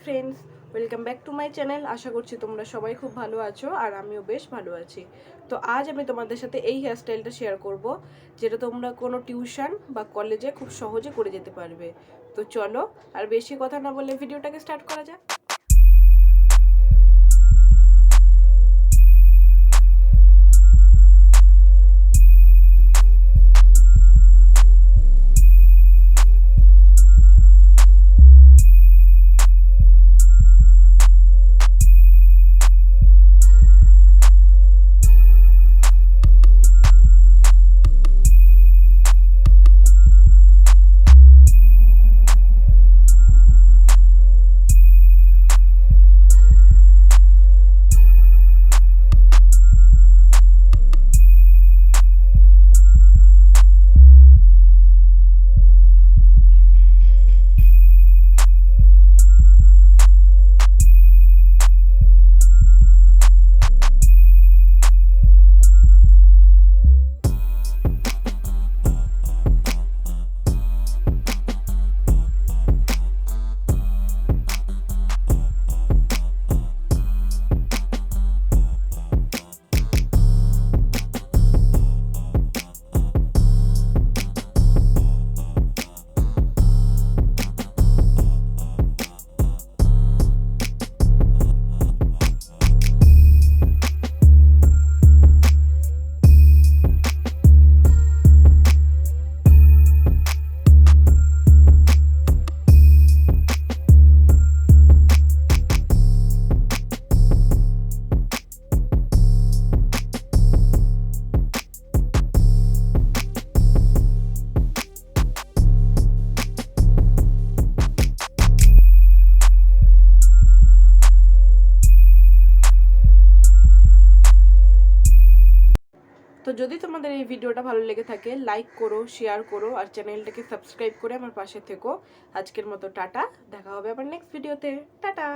Friends, welcome back to my channel. আশা করছি তোমরা সবাই খুব ভালো আছো আর আমিও বেশ ভালো আছি। তো আজ আমি তোমাদের সাথে এই হেয়ারস্টাইলটা শেয়ার করব, যেটা তোমরা কোনো টিউশন বা কলেজে খুব সহজে করে যেতে পারবে। তো চলো আর বেশি কথা না বলে ভিডিওটাকে স্টার্ট করা যাক। তো যদি তোমাদের এই ভিডিওটা ভালো লেগে থাকে, লাইক করো, শেয়ার করো আর চ্যানেলটাকে সাবস্ক্রাইব করে আমার পাশে থেকো। আজকের মতো টাটা, দেখা হবে আবার নেক্সট ভিডিওতে। টাটা।